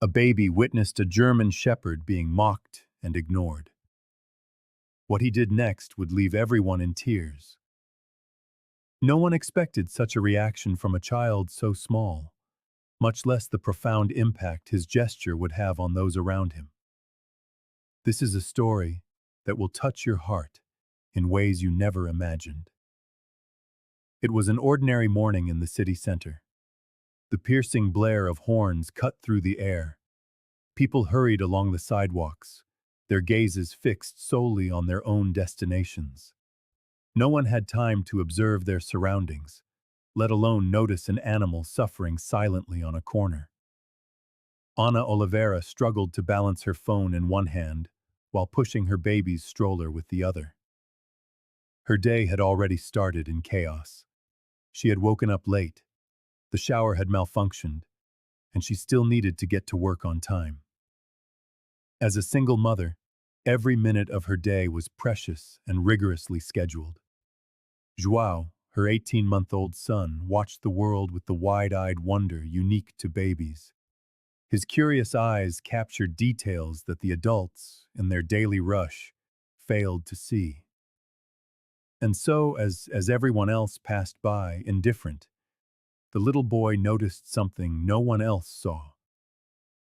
A baby witnessed a German shepherd being mocked and ignored. What he did next would leave everyone in tears. No one expected such a reaction from a child so small, much less the profound impact his gesture would have on those around him. This is a story that will touch your heart in ways you never imagined. It was an ordinary morning in the city center. The piercing blare of horns cut through the air. People hurried along the sidewalks, their gazes fixed solely on their own destinations. No one had time to observe their surroundings, let alone notice an animal suffering silently on a corner. Ana Oliveira struggled to balance her phone in one hand while pushing her baby's stroller with the other. Her day had already started in chaos. She had woken up late, the shower had malfunctioned, and she still needed to get to work on time. As a single mother, every minute of her day was precious and rigorously scheduled. João, her 18-month-old son, watched the world with the wide-eyed wonder unique to babies. His curious eyes captured details that the adults, in their daily rush, failed to see. And so, as everyone else passed by, indifferent, the little boy noticed something no one else saw.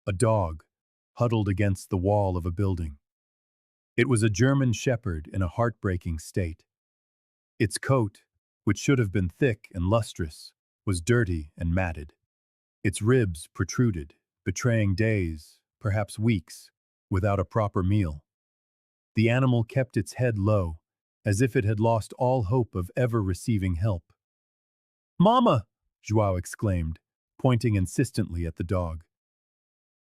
A dog, huddled against the wall of a building. It was a German shepherd in a heartbreaking state. Its coat, which should have been thick and lustrous, was dirty and matted. Its ribs protruded, betraying days, perhaps weeks, without a proper meal. The animal kept its head low, as if it had lost all hope of ever receiving help. "Mama!" João exclaimed, pointing insistently at the dog.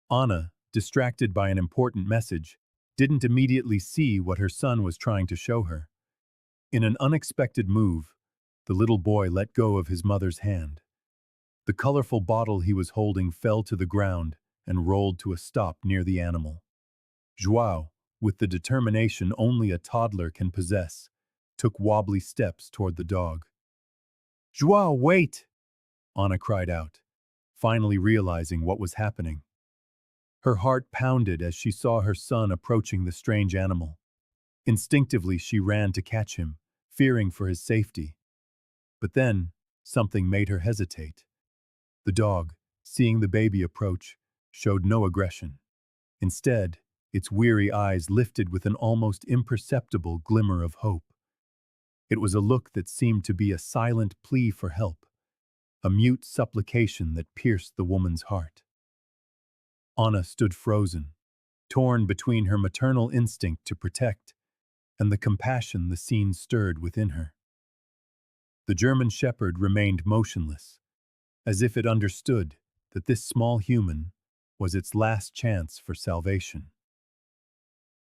Ana, distracted by an important message, didn't immediately see what her son was trying to show her. In an unexpected move, the little boy let go of his mother's hand. The colorful bottle he was holding fell to the ground and rolled to a stop near the animal. João, with the determination only a toddler can possess, took wobbly steps toward the dog. "João, wait!" Ana cried out, finally realizing what was happening. Her heart pounded as she saw her son approaching the strange animal. Instinctively, she ran to catch him, fearing for his safety. But then, something made her hesitate. The dog, seeing the baby approach, showed no aggression. Instead, its weary eyes lifted with an almost imperceptible glimmer of hope. It was a look that seemed to be a silent plea for help, a mute supplication that pierced the woman's heart. Ana stood frozen, torn between her maternal instinct to protect and the compassion the scene stirred within her. The German shepherd remained motionless, as if it understood that this small human was its last chance for salvation.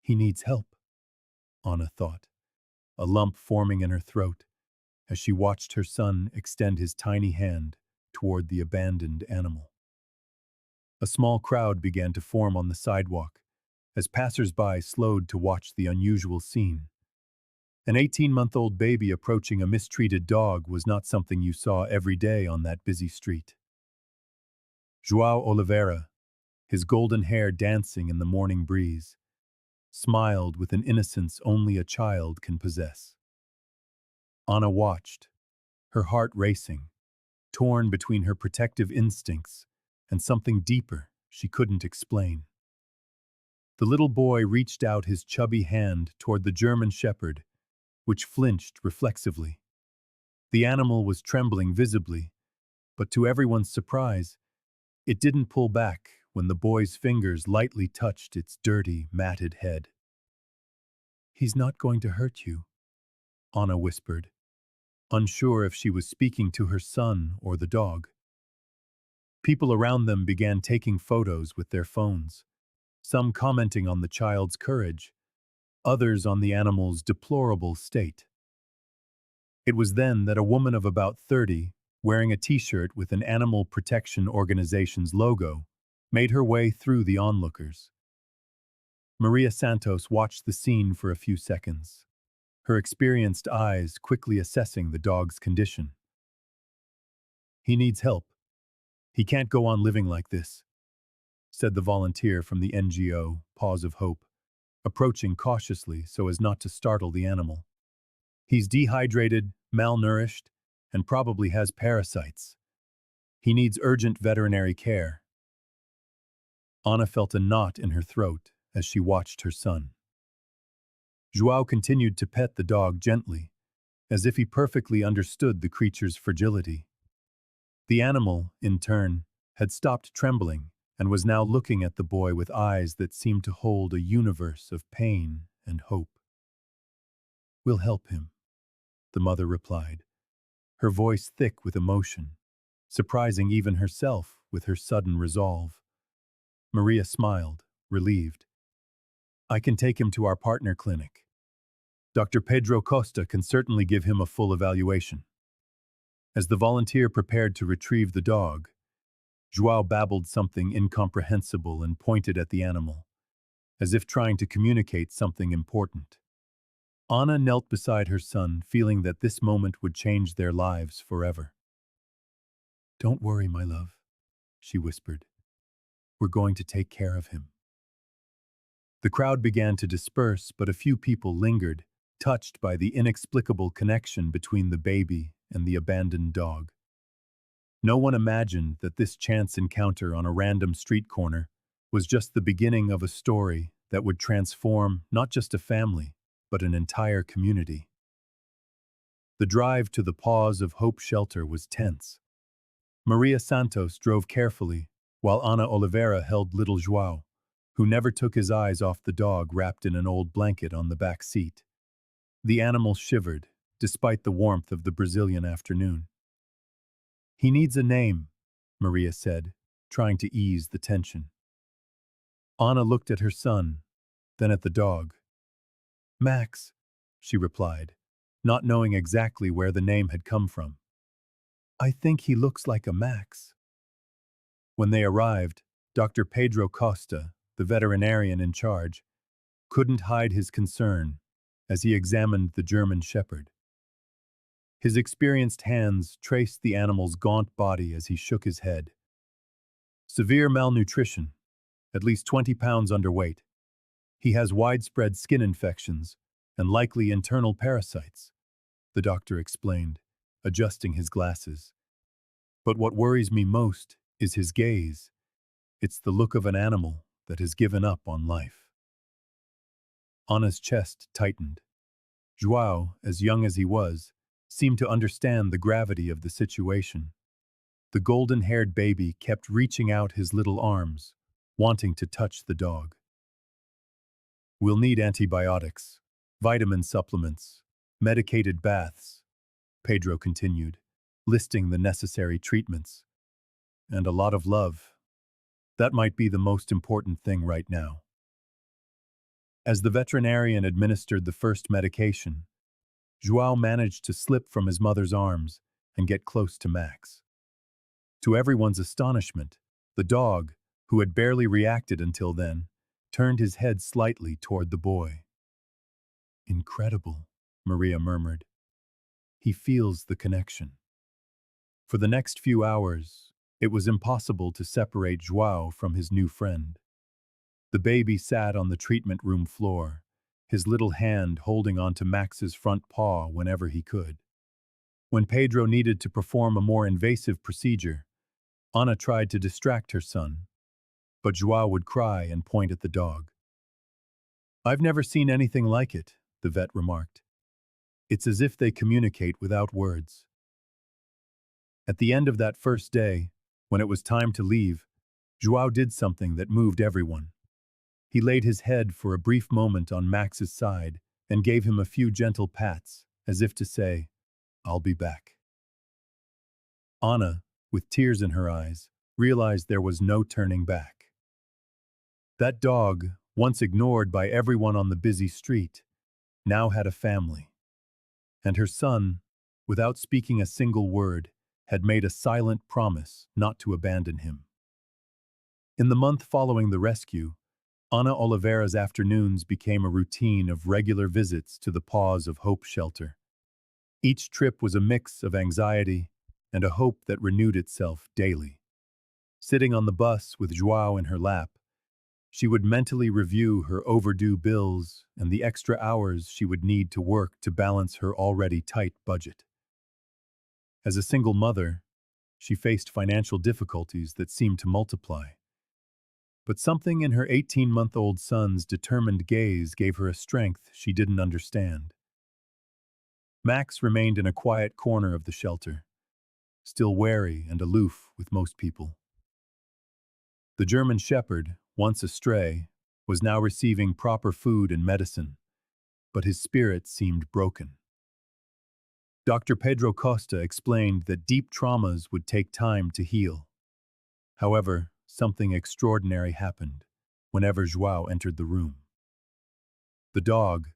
"He needs help," Ana thought, a lump forming in her throat as she watched her son extend his tiny hand toward the abandoned animal. A small crowd began to form on the sidewalk as passersby slowed to watch the unusual scene. An 18-month-old baby approaching a mistreated dog was not something you saw every day on that busy street. João Oliveira, his golden hair dancing in the morning breeze, smiled with an innocence only a child can possess. Ana watched, her heart racing, torn between her protective instincts and something deeper she couldn't explain. The little boy reached out his chubby hand toward the German shepherd, which flinched reflexively. The animal was trembling visibly, but to everyone's surprise, it didn't pull back when the boy's fingers lightly touched its dirty, matted head. "He's not going to hurt you," Ana whispered, unsure if she was speaking to her son or the dog. People around them began taking photos with their phones, some commenting on the child's courage, others on the animal's deplorable state. It was then that a woman of about 30, wearing a t-shirt with an animal protection organization's logo, made her way through the onlookers. Maria Santos watched the scene for a few seconds, her experienced eyes quickly assessing the dog's condition. "He needs help. He can't go on living like this." said the volunteer from the NGO, Paws of Hope, approaching cautiously so as not to startle the animal. He's dehydrated, malnourished, and probably has parasites. He needs urgent veterinary care. Anna felt a knot in her throat as she watched her son. João continued to pet the dog gently, as if he perfectly understood the creature's fragility. The animal, in turn, had stopped trembling and was now looking at the boy with eyes that seemed to hold a universe of pain and hope. "We'll help him," the mother replied, her voice thick with emotion, surprising even herself with her sudden resolve. Maria smiled, relieved. "I can take him to our partner clinic. Dr. Pedro Costa can certainly give him a full evaluation." As the volunteer prepared to retrieve the dog, João babbled something incomprehensible and pointed at the animal, as if trying to communicate something important. Anna knelt beside her son, feeling that this moment would change their lives forever. "Don't worry, my love," she whispered. "We're going to take care of him." The crowd began to disperse, but a few people lingered, touched by the inexplicable connection between the baby and the abandoned dog. No one imagined that this chance encounter on a random street corner was just the beginning of a story that would transform not just a family, but an entire community. The drive to the Paws of Hope shelter was tense. Maria Santos drove carefully, while Ana Oliveira held little João, who never took his eyes off the dog wrapped in an old blanket on the back seat. The animal shivered, despite the warmth of the Brazilian afternoon. "He needs a name," Maria said, trying to ease the tension. Anna looked at her son, then at the dog. "Max," she replied, not knowing exactly where the name had come from. "I think he looks like a Max." When they arrived, Dr. Pedro Costa, the veterinarian in charge, couldn't hide his concern as he examined the German shepherd. His experienced hands traced the animal's gaunt body as he shook his head. "Severe malnutrition, at least 20 pounds underweight. He has widespread skin infections and likely internal parasites," the doctor explained, adjusting his glasses. "But what worries me most is his gaze. It's the look of an animal that has given up on life." Anna's chest tightened. João, as young as he was, seemed to understand the gravity of the situation. The golden-haired baby kept reaching out his little arms, wanting to touch the dog. "We'll need antibiotics, vitamin supplements, medicated baths," Pedro continued, listing the necessary treatments. "And a lot of love. That might be the most important thing right now." As the veterinarian administered the first medication, João managed to slip from his mother's arms and get close to Max. To everyone's astonishment, the dog, who had barely reacted until then, turned his head slightly toward the boy. "Incredible," Maria murmured. "He feels the connection." For the next few hours, it was impossible to separate João from his new friend. The baby sat on the treatment room floor, his little hand holding onto Max's front paw whenever he could. When Pedro needed to perform a more invasive procedure, Ana tried to distract her son, but João would cry and point at the dog. "I've never seen anything like it," the vet remarked. "It's as if they communicate without words." At the end of that first day, when it was time to leave, João did something that moved everyone. He laid his head for a brief moment on Max's side and gave him a few gentle pats, as if to say, "I'll be back." Anna, with tears in her eyes, realized there was no turning back. That dog, once ignored by everyone on the busy street, now had a family. And her son, without speaking a single word, had made a silent promise not to abandon him. In the month following the rescue, Ana Oliveira's afternoons became a routine of regular visits to the Paws of Hope shelter. Each trip was a mix of anxiety and a hope that renewed itself daily. Sitting on the bus with João in her lap, she would mentally review her overdue bills and the extra hours she would need to work to balance her already tight budget. As a single mother, she faced financial difficulties that seemed to multiply. But something in her 18-month-old son's determined gaze gave her a strength she didn't understand. Max remained in a quiet corner of the shelter, still wary and aloof with most people. The German shepherd, once a stray, was now receiving proper food and medicine, but his spirit seemed broken. Dr. Pedro Costa explained that deep traumas would take time to heal. However, something extraordinary happened whenever João entered the room. The dog,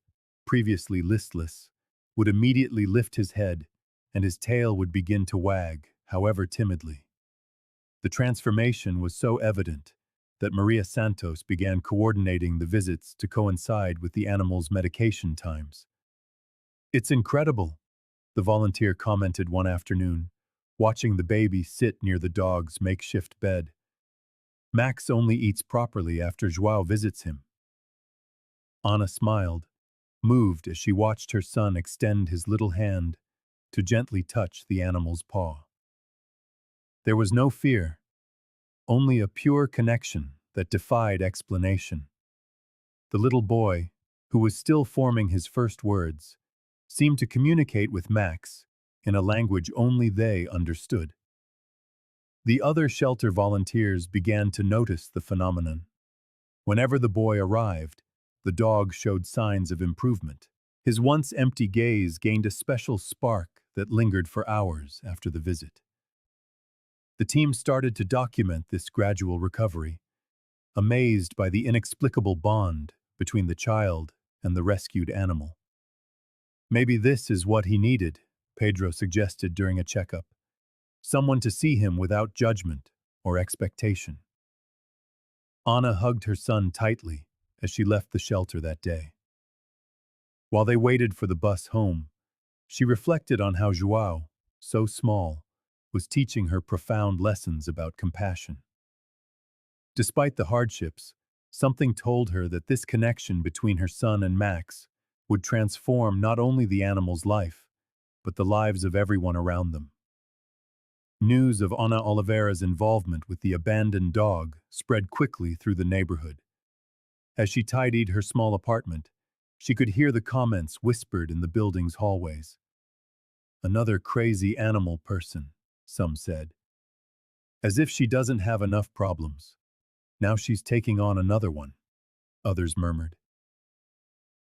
previously listless, would immediately lift his head, and his tail would begin to wag, however timidly. The transformation was so evident that Maria Santos began coordinating the visits to coincide with the animal's medication times. "It's incredible," the volunteer commented one afternoon, watching the baby sit near the dog's makeshift bed. "Max only eats properly after João visits him." Anna smiled, moved as she watched her son extend his little hand to gently touch the animal's paw. There was no fear, only a pure connection that defied explanation. The little boy, who was still forming his first words, seemed to communicate with Max in a language only they understood. The other shelter volunteers began to notice the phenomenon. Whenever the boy arrived, the dog showed signs of improvement. His once empty gaze gained a special spark that lingered for hours after the visit. The team started to document this gradual recovery, amazed by the inexplicable bond between the child and the rescued animal. "Maybe this is what he needed," Pedro suggested during a checkup. "Someone to see him without judgment or expectation." Anna hugged her son tightly as she left the shelter that day. While they waited for the bus home, she reflected on how João, so small, was teaching her profound lessons about compassion. Despite the hardships, something told her that this connection between her son and Max would transform not only the animal's life, but the lives of everyone around them. News of Ana Oliveira's involvement with the abandoned dog spread quickly through the neighborhood. As she tidied her small apartment, she could hear the comments whispered in the building's hallways. "Another crazy animal person," some said. "As if she doesn't have enough problems. Now she's taking on another one," others murmured.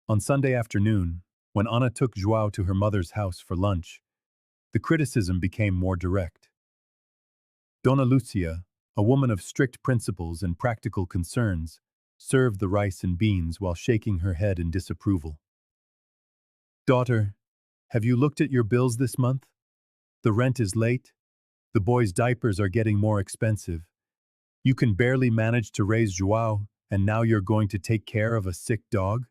On Sunday afternoon, when Anna took João to her mother's house for lunch, the criticism became more direct. Dona Lucia, a woman of strict principles and practical concerns, served the rice and beans while shaking her head in disapproval. "Daughter, have you looked at your bills this month? The rent is late. The boys' diapers are getting more expensive. You can barely manage to raise João, and now you're going to take care of a sick dog?"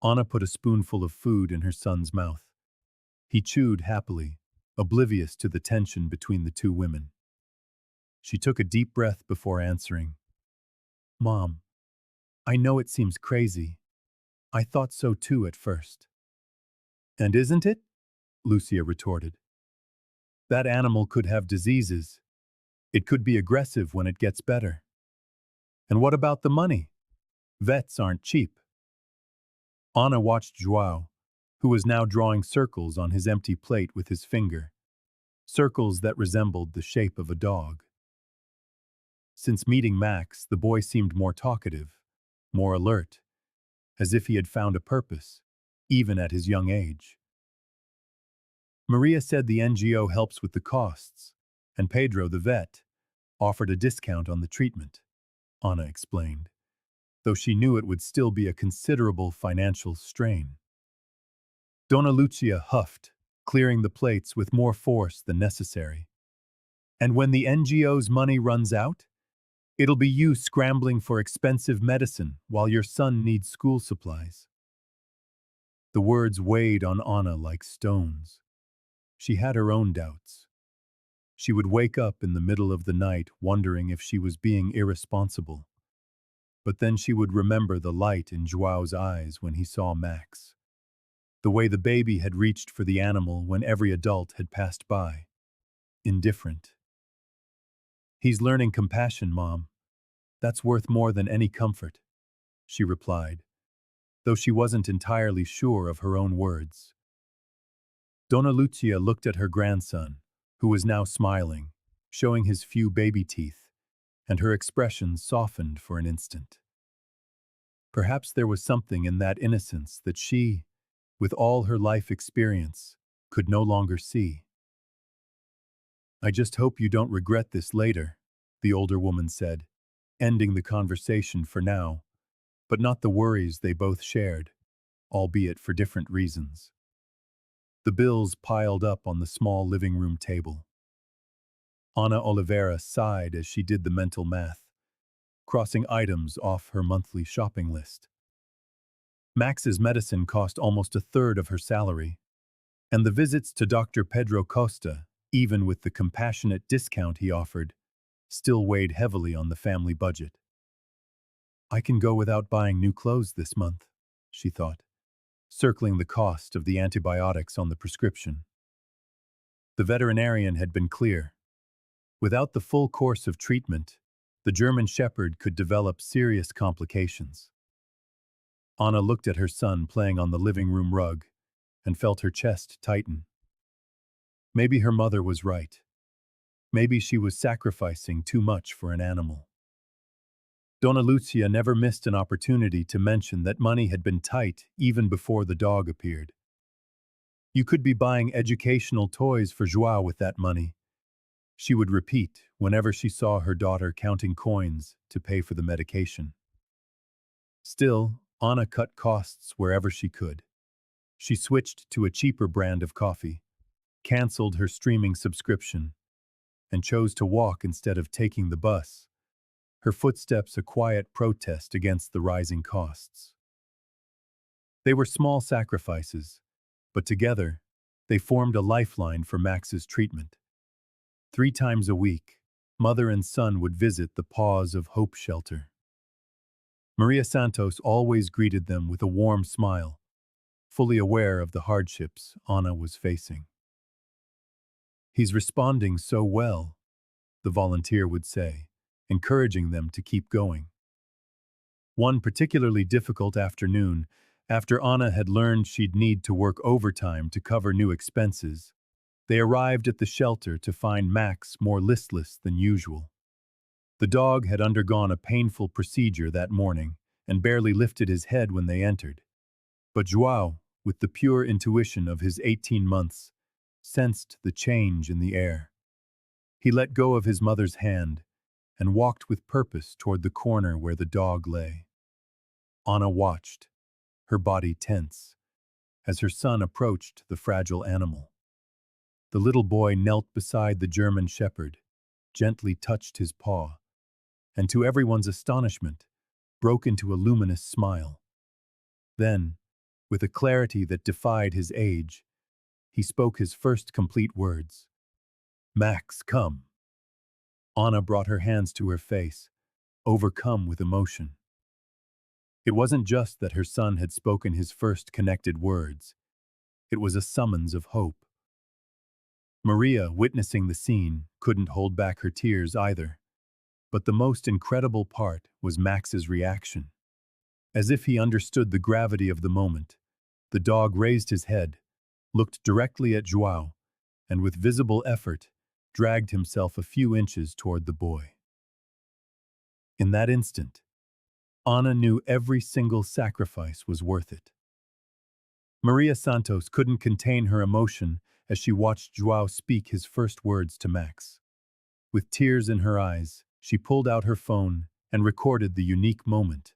Anna put a spoonful of food in her son's mouth. He chewed happily, oblivious to the tension between the two women. She took a deep breath before answering. "Mom, I know it seems crazy. I thought so too at first." "And isn't it?" Lucia retorted. "That animal could have diseases. It could be aggressive when it gets better. And what about the money? Vets aren't cheap." Anna watched João, who was now drawing circles on his empty plate with his finger, circles that resembled the shape of a dog. Since meeting Max, the boy seemed more talkative, more alert, as if he had found a purpose, even at his young age. Maria said the NGO helps with the costs, and Pedro, the vet, offered a discount on the treatment, Anna explained, though she knew it would still be a considerable financial strain. Dona Lucia huffed, clearing the plates with more force than necessary. "And when the NGO's money runs out, it'll be you scrambling for expensive medicine while your son needs school supplies." The words weighed on Anna like stones. She had her own doubts. She would wake up in the middle of the night wondering if she was being irresponsible. But then she would remember the light in Joao's eyes when he saw Max. The way the baby had reached for the animal when every adult had passed by. Indifferent. "He's learning compassion, Mom. That's worth more than any comfort," she replied, though she wasn't entirely sure of her own words. Donna Lucia looked at her grandson, who was now smiling, showing his few baby teeth, and her expression softened for an instant. Perhaps there was something in that innocence that she, with all her life experience, could no longer see. "I just hope you don't regret this later," the older woman said, ending the conversation for now, but not the worries they both shared, albeit for different reasons. The bills piled up on the small living room table. Ana Oliveira sighed as she did the mental math, crossing items off her monthly shopping list. Max's medicine cost almost a third of her salary, and the visits to Dr. Pedro Costa, even with the compassionate discount he offered, still weighed heavily on the family budget. "I can go without buying new clothes this month," she thought, circling the cost of the antibiotics on the prescription. The veterinarian had been clear. Without the full course of treatment, the German Shepherd could develop serious complications. Anna looked at her son playing on the living room rug and felt her chest tighten. Maybe her mother was right. Maybe she was sacrificing too much for an animal. Donna Lucia never missed an opportunity to mention that money had been tight even before the dog appeared. "You could be buying educational toys for João with that money," she would repeat whenever she saw her daughter counting coins to pay for the medication. Still, Anna cut costs wherever she could. She switched to a cheaper brand of coffee, canceled her streaming subscription, and chose to walk instead of taking the bus, her footsteps a quiet protest against the rising costs. They were small sacrifices, but together, they formed a lifeline for Max's treatment. 3 times a week, mother and son would visit the Paws of Hope shelter. Maria Santos always greeted them with a warm smile, fully aware of the hardships Anna was facing. "He's responding so well," the volunteer would say, encouraging them to keep going. One particularly difficult afternoon, after Anna had learned she'd need to work overtime to cover new expenses, they arrived at the shelter to find Max more listless than usual. The dog had undergone a painful procedure that morning and barely lifted his head when they entered. But João, with the pure intuition of his 18 months, sensed the change in the air. He let go of his mother's hand and walked with purpose toward the corner where the dog lay. Anna watched, her body tense, as her son approached the fragile animal. The little boy knelt beside the German Shepherd, gently touched his paw, and to everyone's astonishment, broke into a luminous smile. Then, with a clarity that defied his age, he spoke his first complete words. "Max, come." Anna brought her hands to her face, overcome with emotion. It wasn't just that her son had spoken his first connected words. It was a summons of hope. Maria, witnessing the scene, couldn't hold back her tears either. But the most incredible part was Max's reaction. As if he understood the gravity of the moment, the dog raised his head, looked directly at João, and with visible effort, dragged himself a few inches toward the boy. In that instant, Anna knew every single sacrifice was worth it. Maria Santos couldn't contain her emotion as she watched João speak his first words to Max. With tears in her eyes, she pulled out her phone and recorded the unique moment,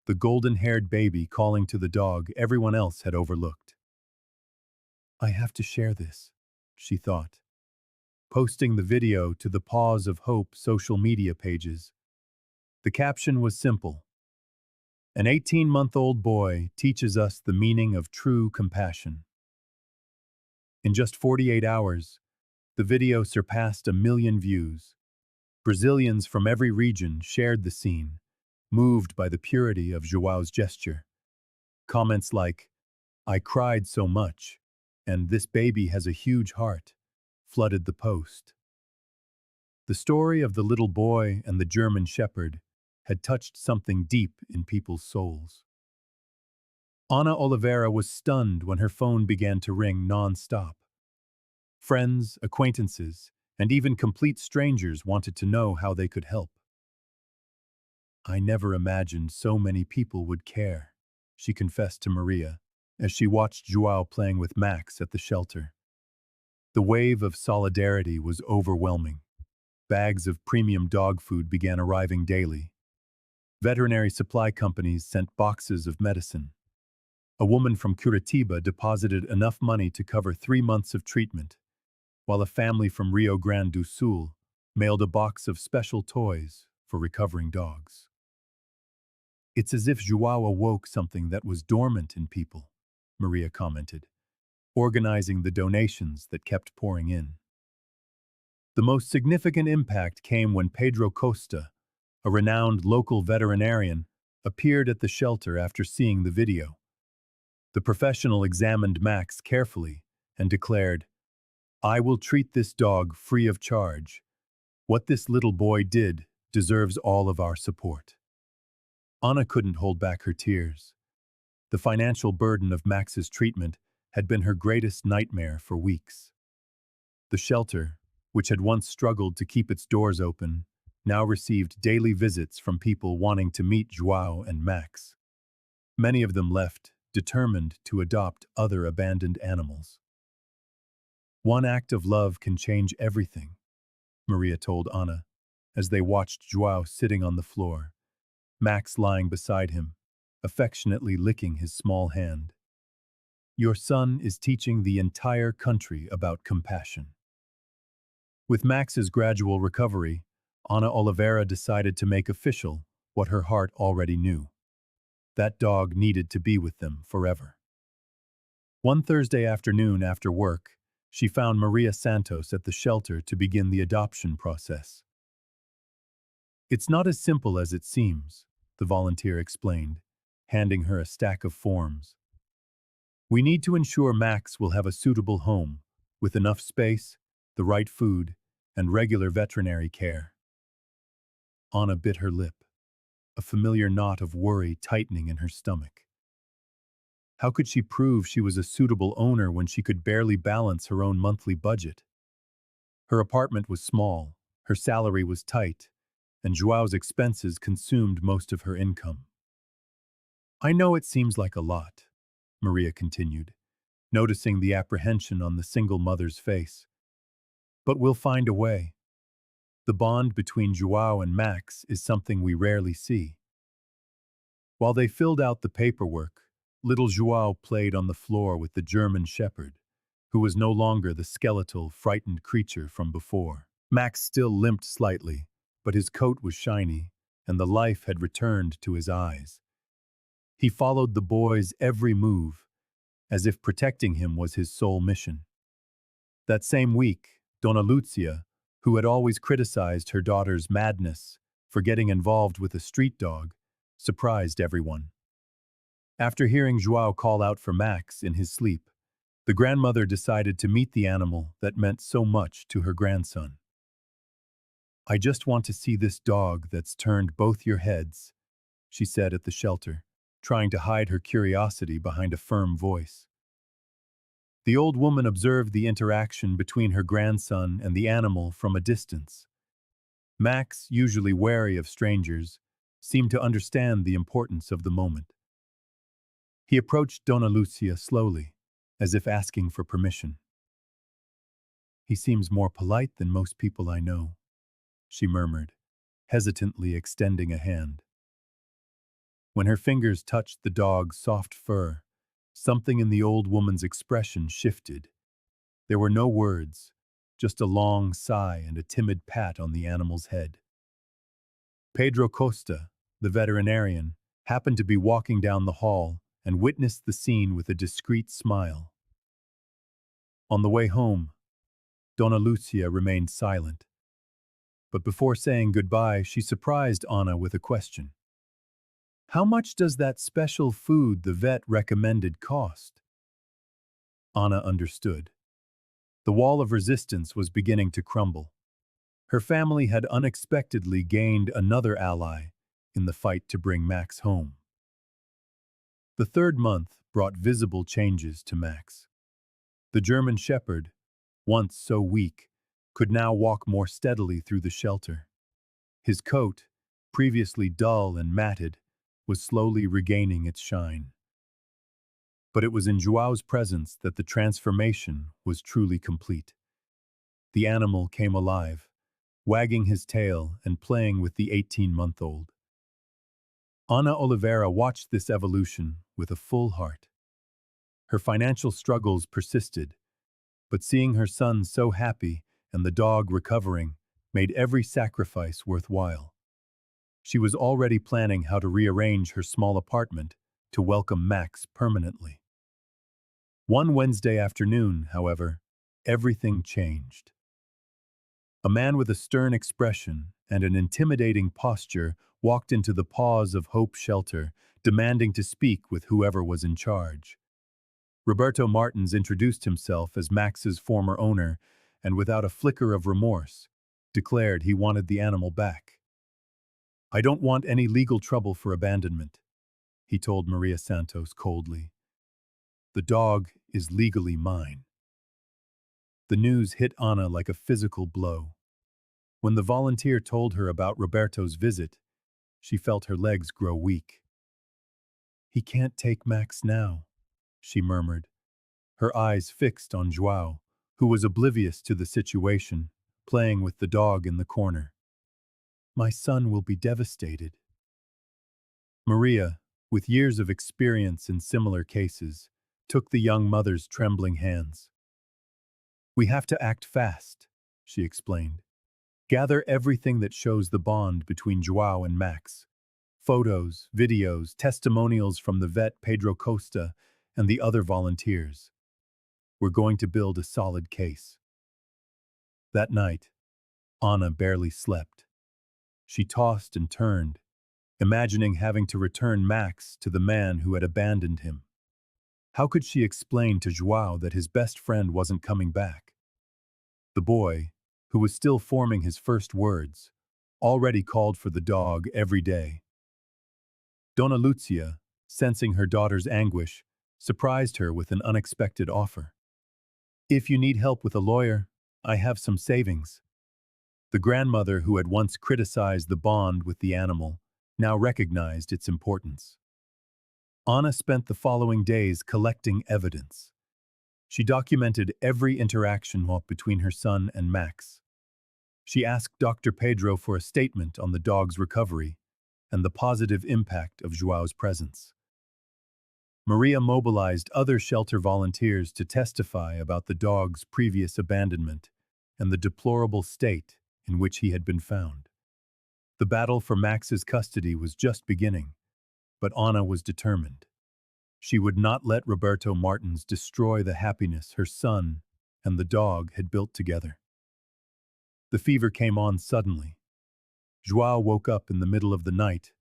the golden-haired baby calling to the dog everyone else had overlooked. "I have to share this," she thought, posting the video to the Paws of Hope social media pages. The caption was simple. "An 18-month-old boy teaches us the meaning of true compassion." In just 48 hours, The video surpassed 1 million views. Brazilians from every region shared the scene, moved by the purity of Joao's gesture. Comments like, "I cried so much," and "This baby has a huge heart," flooded the post. The story of the little boy and the German shepherd had touched something deep in people's souls. Ana Oliveira was stunned when her phone began to ring non-stop. Friends, acquaintances, and even complete strangers wanted to know how they could help. "I never imagined so many people would care," she confessed to Maria, as she watched João playing with Max at the shelter. The wave of solidarity was overwhelming. Bags of premium dog food began arriving daily. Veterinary supply companies sent boxes of medicine. A woman from Curitiba deposited enough money to cover 3 months of treatment, while a family from Rio Grande do Sul mailed a box of special toys for recovering dogs. "It's as if João awoke something that was dormant in people," Maria commented, organizing the donations that kept pouring in. The most significant impact came when Pedro Costa, a renowned local veterinarian, appeared at the shelter after seeing the video. The professional examined Max carefully and declared, "I will treat this dog free of charge. What this little boy did deserves all of our support." Anna couldn't hold back her tears. The financial burden of Max's treatment had been her greatest nightmare for weeks. The shelter, which had once struggled to keep its doors open, now received daily visits from people wanting to meet João and Max. Many of them left, determined to adopt other abandoned animals. "One act of love can change everything," Maria told Anna, as they watched João sitting on the floor, Max lying beside him, affectionately licking his small hand. "Your son is teaching the entire country about compassion." With Max's gradual recovery, Ana Oliveira decided to make official what her heart already knew. That dog needed to be with them forever. One Thursday afternoon after work, she found Maria Santos at the shelter to begin the adoption process. "It's not as simple as it seems," the volunteer explained, handing her a stack of forms. "We need to ensure Max will have a suitable home, with enough space, the right food, and regular veterinary care." Anna bit her lip, a familiar knot of worry tightening in her stomach. How could she prove she was a suitable owner when she could barely balance her own monthly budget? Her apartment was small, her salary was tight, and Joao's expenses consumed most of her income. "I know it seems like a lot," Maria continued, noticing the apprehension on the single mother's face. "But we'll find a way. The bond between João and Max is something we rarely see." While they filled out the paperwork, little João played on the floor with the German shepherd, who was no longer the skeletal, frightened creature from before. Max still limped slightly, but his coat was shiny, and the life had returned to his eyes. He followed the boy's every move, as if protecting him was his sole mission. That same week, Dona Lucia, who had always criticized her daughter's madness for getting involved with a street dog, surprised everyone. After hearing João call out for Max in his sleep, the grandmother decided to meet the animal that meant so much to her grandson. "I just want to see this dog that's turned both your heads," she said at the shelter, trying to hide her curiosity behind a firm voice. The old woman observed the interaction between her grandson and the animal from a distance. Max, usually wary of strangers, seemed to understand the importance of the moment. He approached Dona Lucia slowly, as if asking for permission. "He seems more polite than most people I know," she murmured, hesitantly extending a hand. When her fingers touched the dog's soft fur, something in the old woman's expression shifted. There were no words, just a long sigh and a timid pat on the animal's head. Pedro Costa, the veterinarian, happened to be walking down the hall and witnessed the scene with a discreet smile. On the way home, Donna Lucia remained silent. But before saying goodbye, she surprised Anna with a question. How much does that special food the vet recommended cost? Anna understood. The wall of resistance was beginning to crumble. Her family had unexpectedly gained another ally in the fight to bring Max home. The third month brought visible changes to Max. The German Shepherd, once so weak, could now walk more steadily through the shelter. His coat, previously dull and matted, was slowly regaining its shine. But it was in João's presence that the transformation was truly complete. The animal came alive, wagging his tail and playing with the 18-month-old. Ana Oliveira watched this evolution with a full heart. Her financial struggles persisted, but seeing her son so happy and the dog recovering made every sacrifice worthwhile. She was already planning how to rearrange her small apartment to welcome Max permanently. One Wednesday afternoon, however, everything changed. A man with a stern expression and an intimidating posture walked into the Paws of Hope shelter, demanding to speak with whoever was in charge. Roberto Martins introduced himself as Max's former owner and, without a flicker of remorse, declared he wanted the animal back. "I don't want any legal trouble for abandonment," he told Maria Santos coldly. "The dog is legally mine." The news hit Anna like a physical blow. When the volunteer told her about Roberto's visit, she felt her legs grow weak. "He can't take Max now," she murmured, her eyes fixed on João, who was oblivious to the situation, playing with the dog in the corner. "My son will be devastated." Maria, with years of experience in similar cases, took the young mother's trembling hands. "We have to act fast," she explained. "Gather everything that shows the bond between João and Max. Photos, videos, testimonials from the vet Pedro Costa and the other volunteers. We're going to build a solid case." That night, Anna barely slept. She tossed and turned, imagining having to return Max to the man who had abandoned him. How could she explain to João that his best friend wasn't coming back? The boy, who was still forming his first words, already called for the dog every day. Donna Lucia, sensing her daughter's anguish, surprised her with an unexpected offer. "If you need help with a lawyer, I have some savings." The grandmother who had once criticized the bond with the animal now recognized its importance. Anna spent the following days collecting evidence. She documented every interaction between her son and Max. She asked Dr. Pedro for a statement on the dog's recovery and the positive impact of João's presence. Maria mobilized other shelter volunteers to testify about the dog's previous abandonment and the deplorable state in which he had been found. The battle for Max's custody was just beginning, but Anna was determined. She would not let Roberto Martins destroy the happiness her son and the dog had built together. The fever came on suddenly. João woke up in the middle of the night,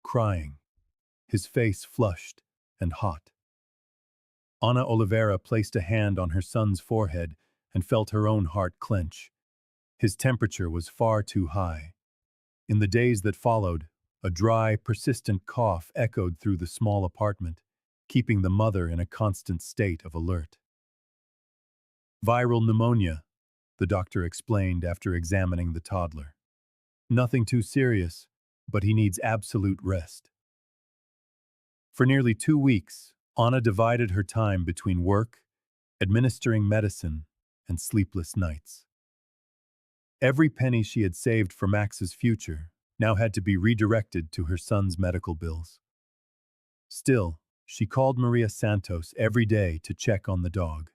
crying, his face flushed and hot. Ana Oliveira placed a hand on her son's forehead and felt her own heart clench. His temperature was far too high. In the days that followed, a dry, persistent cough echoed through the small apartment, keeping the mother in a constant state of alert. "Viral pneumonia," the doctor explained after examining the toddler. "Nothing too serious, but he needs absolute rest." For nearly 2 weeks, Anna divided her time between work, administering medicine, and sleepless nights. Every penny she had saved for Max's future now had to be redirected to her son's medical bills. Still, she called Maria Santos every day to check on the dog.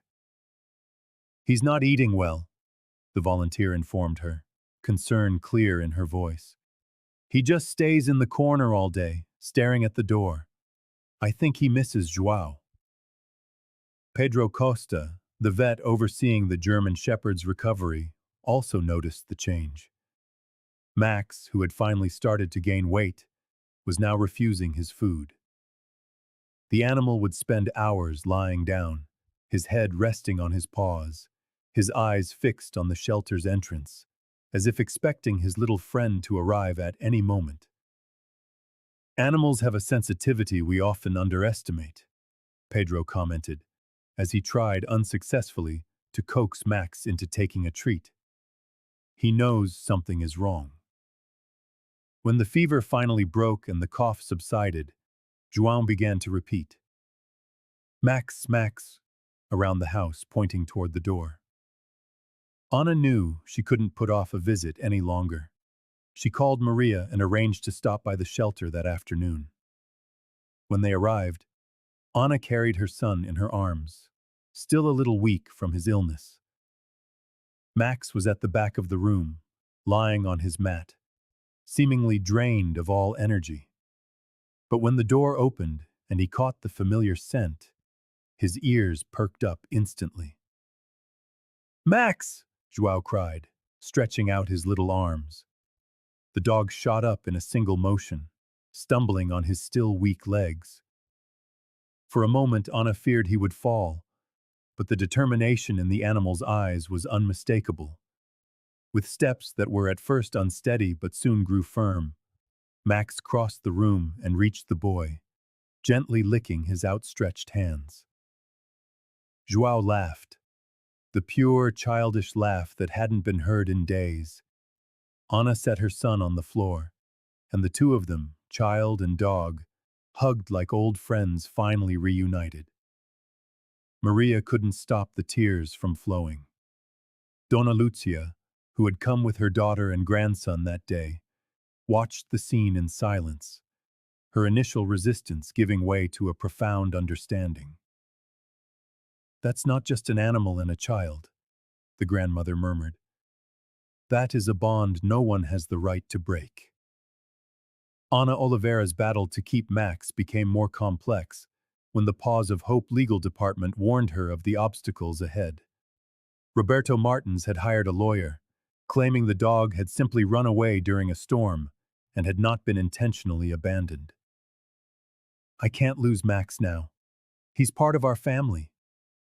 "He's not eating well," the volunteer informed her, concern clear in her voice. "He just stays in the corner all day, staring at the door. I think he misses João." Pedro Costa, The vet overseeing the German Shepherd's recovery also noticed the change. Max, who had finally started to gain weight, was now refusing his food. The animal would spend hours lying down, his head resting on his paws, his eyes fixed on the shelter's entrance, as if expecting his little friend to arrive at any moment. Animals have a sensitivity we often underestimate, Pedro commented, as he tried unsuccessfully to coax Max into taking a treat. He knows something is wrong. When the fever finally broke and the cough subsided, João began to repeat, "Max, Max," around the house, pointing toward the door. Anna knew she couldn't put off a visit any longer. She called Maria and arranged to stop by the shelter that afternoon. When they arrived, Anna carried her son in her arms, still a little weak from his illness. Max was at the back of the room, lying on his mat, seemingly drained of all energy. But when the door opened and he caught the familiar scent, his ears perked up instantly. "Max!" João cried, stretching out his little arms. The dog shot up in a single motion, stumbling on his still weak legs. For a moment Anna feared he would fall, but the determination in the animal's eyes was unmistakable. With steps that were at first unsteady but soon grew firm, Max crossed the room and reached the boy, gently licking his outstretched hands. João laughed, the pure, childish laugh that hadn't been heard in days. Anna set her son on the floor, and the two of them, child and dog, hugged like old friends finally reunited. Maria couldn't stop the tears from flowing. Donna Lucia, who had come with her daughter and grandson that day, watched the scene in silence, her initial resistance giving way to a profound understanding. "That's not just an animal and a child," the grandmother murmured. "That is a bond no one has the right to break." Ana Oliveira's battle to keep Max became more complex when the Paws of Hope legal department warned her of the obstacles ahead. Roberto Martins had hired a lawyer, claiming the dog had simply run away during a storm and had not been intentionally abandoned. "I can't lose Max now. He's part of our family,"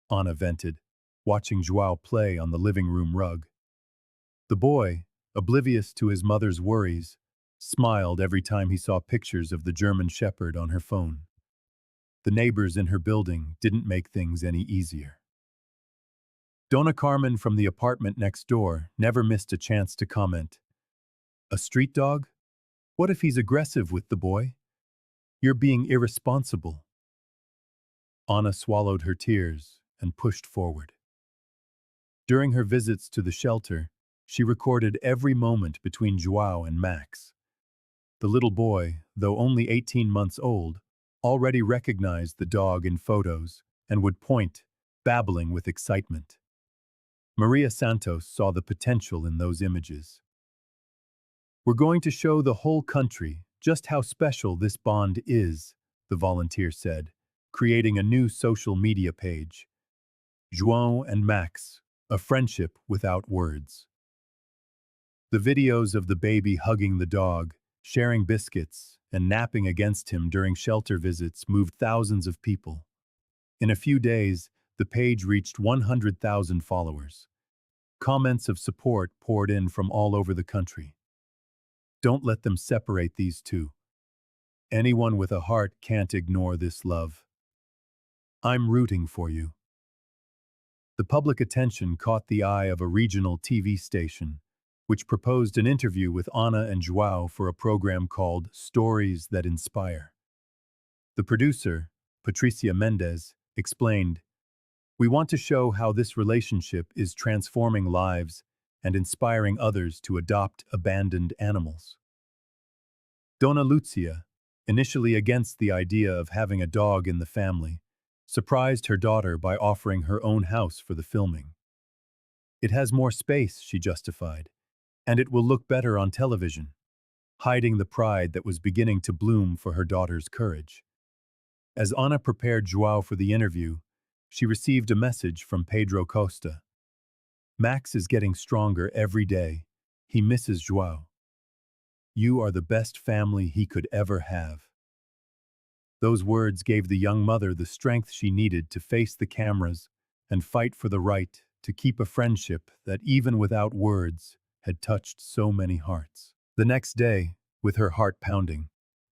Ana vented, watching João play on the living room rug. The boy, oblivious to his mother's worries, smiled every time he saw pictures of the German Shepherd on her phone. The neighbors in her building didn't make things any easier. Donna Carmen from the apartment next door never missed a chance to comment. "A street dog? What if he's aggressive with the boy? You're being irresponsible." Anna swallowed her tears and pushed forward. During her visits to the shelter, she recorded every moment between João and Max. The little boy, though only 18 months old, already recognized the dog in photos and would point, babbling with excitement. Maria Santos saw the potential in those images. "We're going to show the whole country just how special this bond is," the volunteer said, creating a new social media page. João and Max, a friendship without words. The videos of the baby hugging the dog, sharing biscuits, and napping against him during shelter visits moved thousands of people. In a few days, the page reached 100,000 followers. Comments of support poured in from all over the country. "Don't let them separate these two. Anyone with a heart can't ignore this love. I'm rooting for you." The public attention caught the eye of a regional TV station, which proposed an interview with Ana and João for a program called Stories That Inspire. The producer, Patricia Mendez, explained, "We want to show how this relationship is transforming lives and inspiring others to adopt abandoned animals." Donna Lucia, initially against the idea of having a dog in the family, surprised her daughter by offering her own house for the filming. "It has more space," she justified, "and it will look better on television," hiding the pride that was beginning to bloom for her daughter's courage. As Ana prepared João for the interview, she received a message from Pedro Costa. Max is getting stronger every day. He misses João. You are the best family he could ever have. Those words gave the young mother the strength she needed to face the cameras and fight for the right to keep a friendship that, even without words, had touched so many hearts. The next day, with her heart pounding,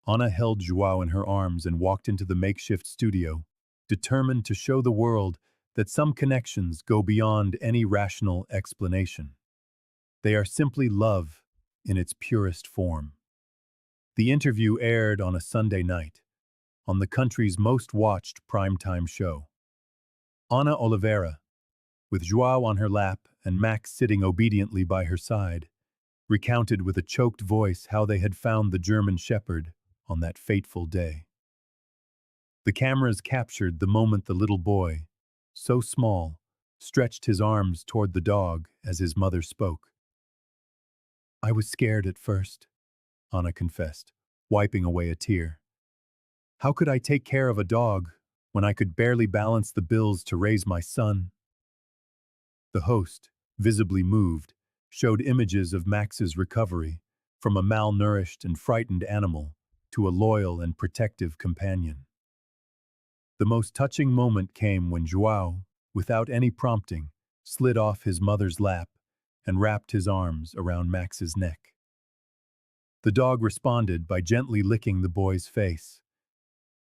Ana held João in her arms and walked into the makeshift studio, determined to show the world that some connections go beyond any rational explanation. They are simply love in its purest form. The interview aired on a Sunday night, on the country's most watched primetime show. Ana Oliveira, with João on her lap and Max sitting obediently by her side, recounted with a choked voice how they had found the German shepherd on that fateful day. The cameras captured the moment the little boy, so small, stretched his arms toward the dog as his mother spoke. I was scared at first, Ana confessed, wiping away a tear. How could I take care of a dog when I could barely balance the bills to raise my son? The host, visibly moved, showed images of Max's recovery, from a malnourished and frightened animal to a loyal and protective companion. The most touching moment came when João, without any prompting, slid off his mother's lap and wrapped his arms around Max's neck. The dog responded by gently licking the boy's face.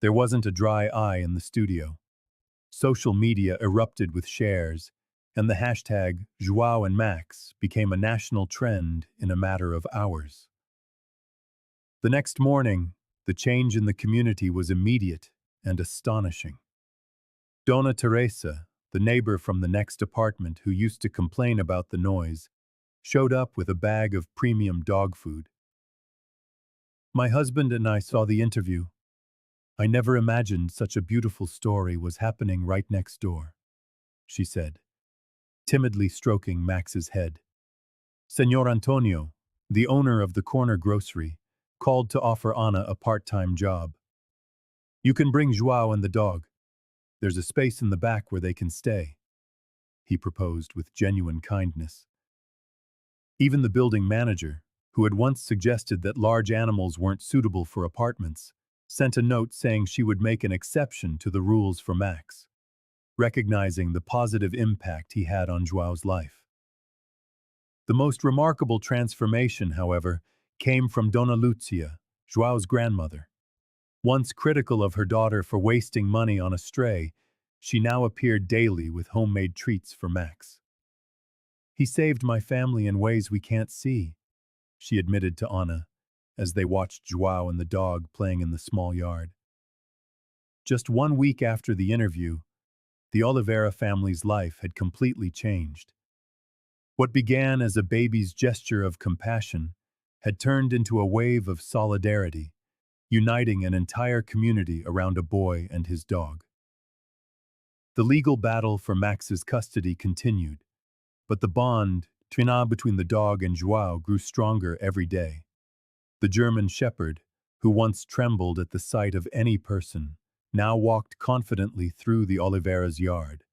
There wasn't a dry eye in the studio. Social media erupted with shares, and the hashtag João and Max became a national trend in a matter of hours. The next morning, the change in the community was immediate and astonishing. Dona Teresa, the neighbor from the next apartment who used to complain about the noise, showed up with a bag of premium dog food. My husband and I saw the interview. I never imagined such a beautiful story was happening right next door, she said, timidly stroking Max's head. Senor Antonio, the owner of the corner grocery, called to offer Ana a part-time job. You can bring João and the dog. There's a space in the back where they can stay, he proposed with genuine kindness. Even the building manager, who had once suggested that large animals weren't suitable for apartments, sent a note saying she would make an exception to the rules for Max, recognizing the positive impact he had on João's life. The most remarkable transformation, however, came from Dona Lucia, João's grandmother. Once critical of her daughter for wasting money on a stray, she now appeared daily with homemade treats for Max. He saved my family in ways we can't see, she admitted to Ana, as they watched João and the dog playing in the small yard. Just 1 week after the interview, the Oliveira family's life had completely changed. What began as a baby's gesture of compassion had turned into a wave of solidarity, uniting an entire community around a boy and his dog. The legal battle for Max's custody continued, but the bond between the dog and João grew stronger every day. The German shepherd, who once trembled at the sight of any person, now walked confidently through the Oliveira's yard,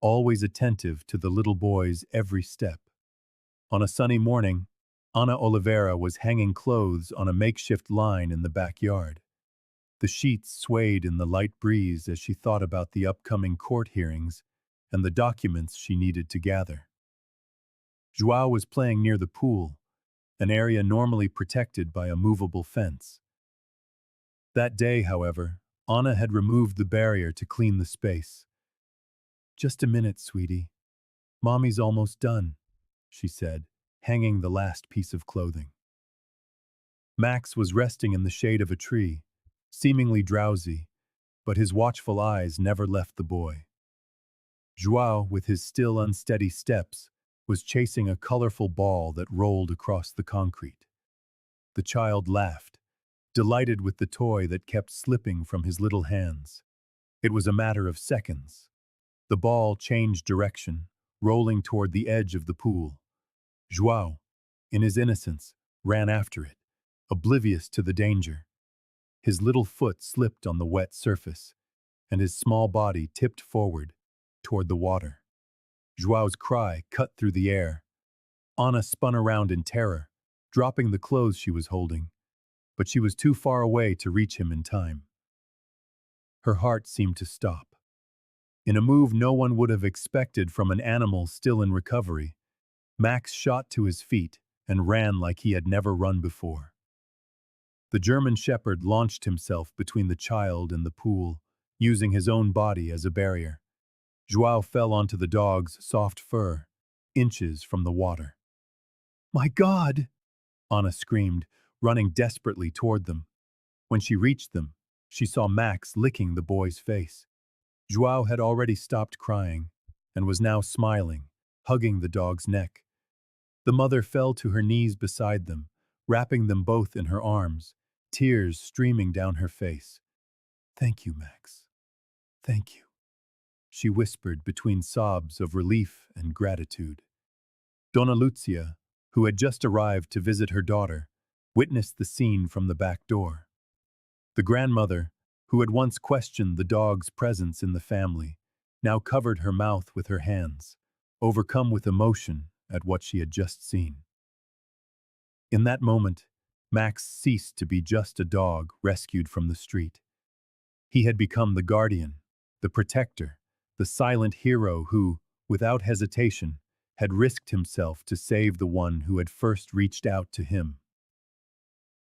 always attentive to the little boy's every step. On a sunny morning, Ana Oliveira was hanging clothes on a makeshift line in the backyard. The sheets swayed in the light breeze as she thought about the upcoming court hearings and the documents she needed to gather. João was playing near the pool, an area normally protected by a movable fence. That day, however, Ana had removed the barrier to clean the space. Just a minute, sweetie. Mommy's almost done, she said, hanging the last piece of clothing. Max was resting in the shade of a tree, seemingly drowsy, but his watchful eyes never left the boy. João, with his still unsteady steps, was chasing a colorful ball that rolled across the concrete. The child laughed, delighted with the toy that kept slipping from his little hands. It was a matter of seconds. The ball changed direction, rolling toward the edge of the pool. João, in his innocence, ran after it, oblivious to the danger. His little foot slipped on the wet surface, and his small body tipped forward, toward the water. Joao's cry cut through the air. Anna spun around in terror, dropping the clothes she was holding, but she was too far away to reach him in time. Her heart seemed to stop. In a move no one would have expected from an animal still in recovery, Max shot to his feet and ran like he had never run before. The German shepherd launched himself between the child and the pool, using his own body as a barrier. João fell onto the dog's soft fur, inches from the water. "My God!" Anna screamed, running desperately toward them. When she reached them, she saw Max licking the boy's face. João had already stopped crying and was now smiling, hugging the dog's neck. The mother fell to her knees beside them, wrapping them both in her arms, tears streaming down her face. "Thank you, Max. Thank you," she whispered between sobs of relief and gratitude. Donna Lucia, who had just arrived to visit her daughter, witnessed the scene from the back door. The grandmother, who had once questioned the dog's presence in the family, now covered her mouth with her hands, overcome with emotion at what she had just seen. In that moment, Max ceased to be just a dog rescued from the street. He had become the guardian, the protector, the silent hero who, without hesitation, had risked himself to save the one who had first reached out to him.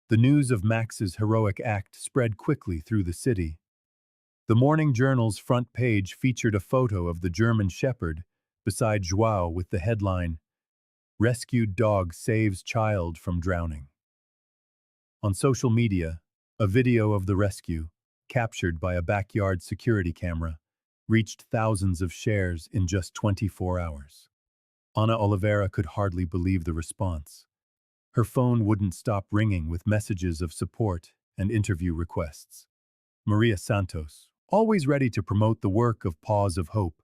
The news of Max's heroic act spread quickly through the city. The morning journal's front page featured a photo of the German shepherd beside João with the headline, "Rescued Dog Saves Child from Drowning." On social media, a video of the rescue, captured by a backyard security camera, reached thousands of shares in just 24 hours. Ana Oliveira could hardly believe the response. Her phone wouldn't stop ringing with messages of support and interview requests. Maria Santos, always ready to promote the work of Paws of Hope,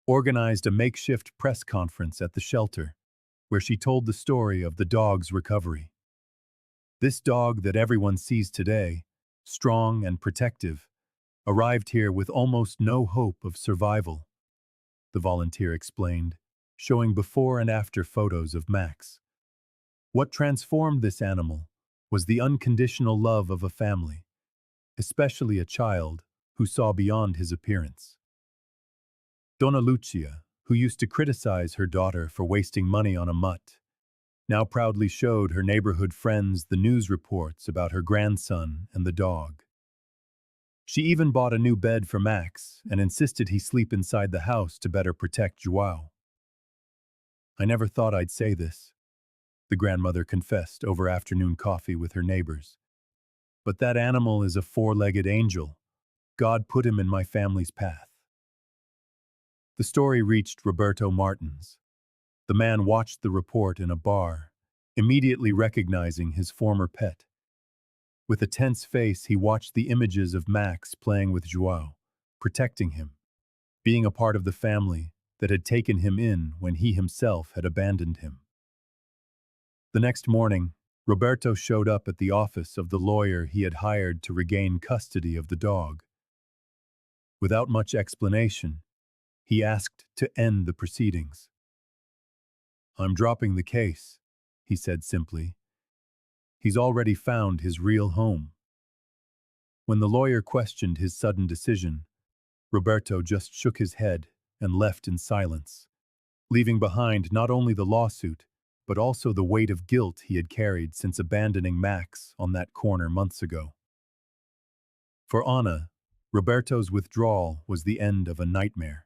organized a makeshift press conference at the shelter, where she told the story of the dog's recovery. This dog that everyone sees today, strong and protective, arrived here with almost no hope of survival, the volunteer explained, showing before and after photos of Max. What transformed this animal was the unconditional love of a family, especially a child who saw beyond his appearance. Donna Lucia, who used to criticize her daughter for wasting money on a mutt, now proudly showed her neighborhood friends the news reports about her grandson and the dog. She even bought a new bed for Max and insisted he sleep inside the house to better protect João. "I never thought I'd say this," the grandmother confessed over afternoon coffee with her neighbors. "But that animal is a four-legged angel. God put him in my family's path." The story reached Roberto Martins. The man watched the report in a bar, immediately recognizing his former pet. With a tense face, he watched the images of Max playing with João, protecting him, being a part of the family that had taken him in when he himself had abandoned him. The next morning, Roberto showed up at the office of the lawyer he had hired to regain custody of the dog. Without much explanation, he asked to end the proceedings. "I'm dropping the case," he said simply. "He's already found his real home." When the lawyer questioned his sudden decision, Roberto just shook his head and left in silence, leaving behind not only the lawsuit, but also the weight of guilt he had carried since abandoning Max on that corner months ago. For Anna, Roberto's withdrawal was the end of a nightmare.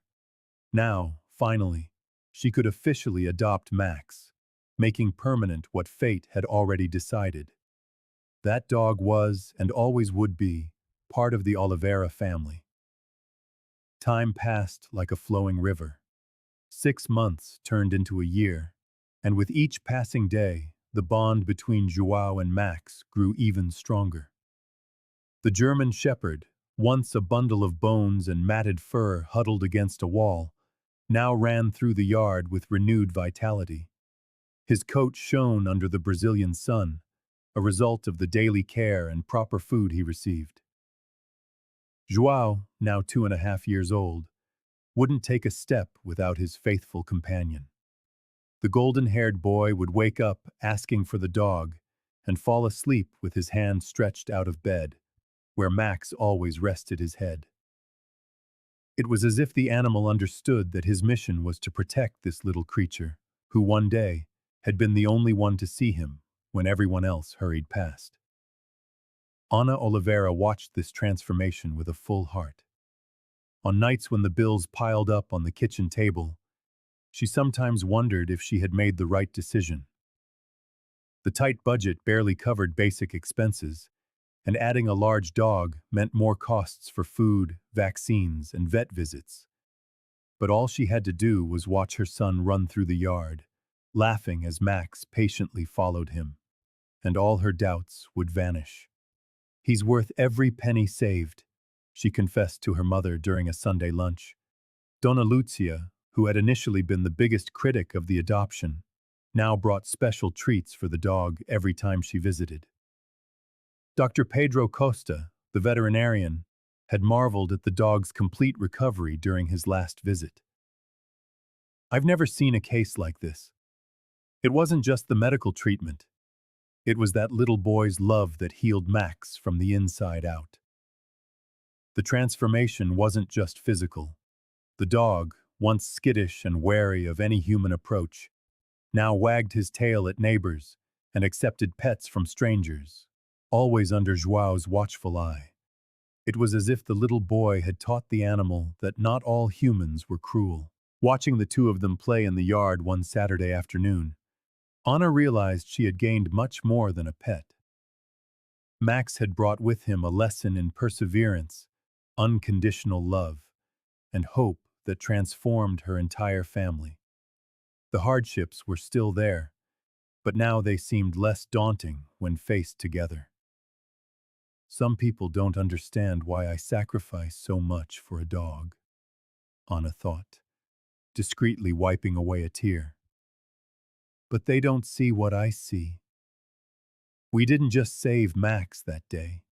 Now, finally, she could officially adopt Max, making permanent what fate had already decided. That dog was, and always would be, part of the Oliveira family. Time passed like a flowing river. 6 months turned into a year, and with each passing day, the bond between João and Max grew even stronger. The German shepherd, once a bundle of bones and matted fur huddled against a wall, now ran through the yard with renewed vitality. His coat shone under the Brazilian sun, a result of the daily care and proper food he received. João, now 2.5 years old, wouldn't take a step without his faithful companion. The golden-haired boy would wake up asking for the dog and fall asleep with his hand stretched out of bed, where Max always rested his head. It was as if the animal understood that his mission was to protect this little creature, who one day had been the only one to see him when everyone else hurried past. Ana Oliveira watched this transformation with a full heart. On nights when the bills piled up on the kitchen table, she sometimes wondered if she had made the right decision. The tight budget barely covered basic expenses, and adding a large dog meant more costs for food, vaccines, and vet visits. But all she had to do was watch her son run through the yard, laughing as Max patiently followed him, and all her doubts would vanish. "He's worth every penny saved," she confessed to her mother during a Sunday lunch. Donna Lucia, who had initially been the biggest critic of the adoption, now brought special treats for the dog every time she visited. Dr. Pedro Costa, the veterinarian, had marveled at the dog's complete recovery during his last visit. "I've never seen a case like this. It wasn't just the medical treatment. It was that little boy's love that healed Max from the inside out." The transformation wasn't just physical. The dog, once skittish and wary of any human approach, now wagged his tail at neighbors and accepted pets from strangers, always under João's watchful eye. It was as if the little boy had taught the animal that not all humans were cruel. Watching the two of them play in the yard one Saturday afternoon, Anna realized she had gained much more than a pet. Max had brought with him a lesson in perseverance, unconditional love, and hope that transformed her entire family. The hardships were still there, but now they seemed less daunting when faced together. "Some people don't understand why I sacrifice so much for a dog," Anna thought, discreetly wiping away a tear. "But they don't see what I see. We didn't just save Max that day.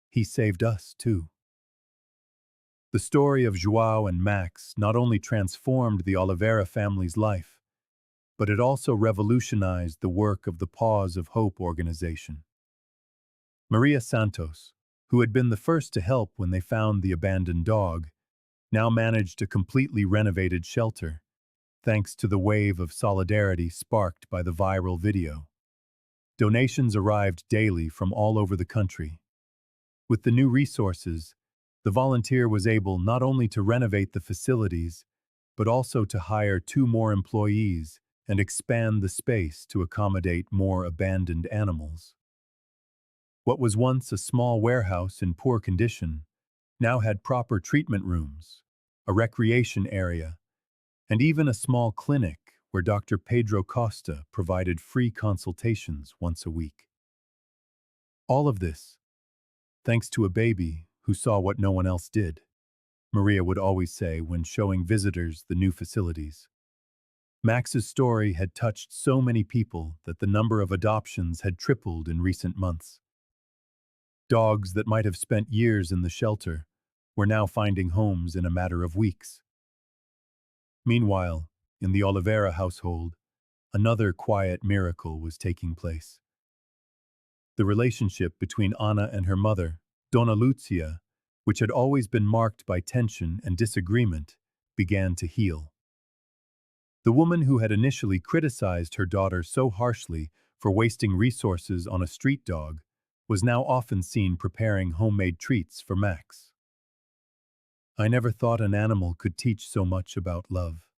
He saved us, too." The story of João and Max not only transformed the Oliveira family's life, but it also revolutionized the work of the Paws of Hope organization. Maria Santos, who had been the first to help when they found the abandoned dog, now managed a completely renovated shelter, thanks to the wave of solidarity sparked by the viral video. Donations arrived daily from all over the country. With the new resources, the volunteer was able not only to renovate the facilities, but also to hire 2 more employees and expand the space to accommodate more abandoned animals. What was once a small warehouse in poor condition now had proper treatment rooms, a recreation area, and even a small clinic where Dr. Pedro Costa provided free consultations once a week. All of this, thanks to a baby who saw what no one else did, Maria would always say when showing visitors the new facilities. Max's story had touched so many people that the number of adoptions had tripled in recent months. Dogs that might have spent years in the shelter were now finding homes in a matter of weeks. Meanwhile, in the Oliveira household, another quiet miracle was taking place. The relationship between Ana and her mother, Donna Lucia, which had always been marked by tension and disagreement, began to heal. The woman who had initially criticized her daughter so harshly for wasting resources on a street dog was now often seen preparing homemade treats for Max. "I never thought an animal could teach so much about love,"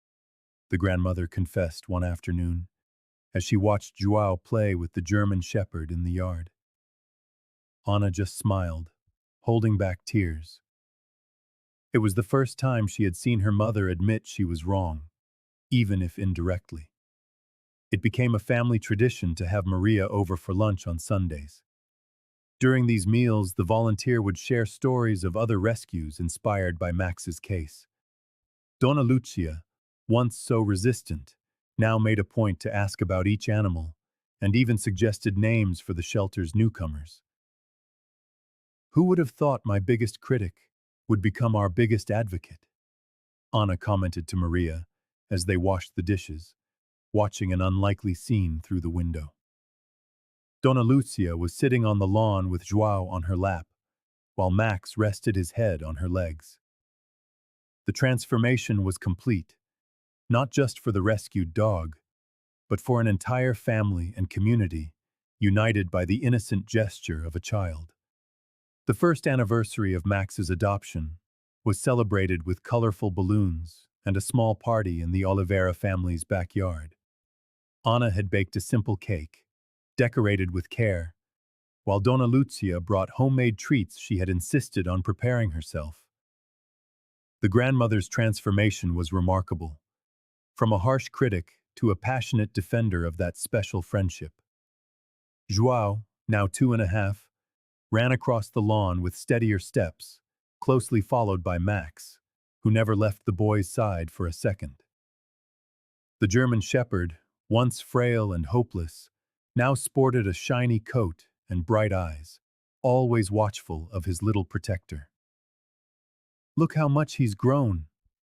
the grandmother confessed one afternoon, as she watched João play with the German shepherd in the yard. Anna just smiled, holding back tears. It was the first time she had seen her mother admit she was wrong, even if indirectly. It became a family tradition to have Maria over for lunch on Sundays. During these meals, the volunteer would share stories of other rescues inspired by Max's case. Donna Lucia, once so resistant, now made a point to ask about each animal and even suggested names for the shelter's newcomers. "Who would have thought my biggest critic would become our biggest advocate?" Anna commented to Maria as they washed the dishes, watching an unlikely scene through the window. Donna Lucia was sitting on the lawn with João on her lap, while Max rested his head on her legs. The transformation was complete, not just for the rescued dog, but for an entire family and community, united by the innocent gesture of a child. The first anniversary of Max's adoption was celebrated with colorful balloons and a small party in the Oliveira family's backyard. Anna had baked a simple cake, decorated with care, while Donna Lucia brought homemade treats she had insisted on preparing herself. The grandmother's transformation was remarkable, from a harsh critic to a passionate defender of that special friendship. João, now 2.5, ran across the lawn with steadier steps, closely followed by Max, who never left the boy's side for a second. The German shepherd, once frail and hopeless, now sported a shiny coat and bright eyes, always watchful of his little protector. "Look how much he's grown,"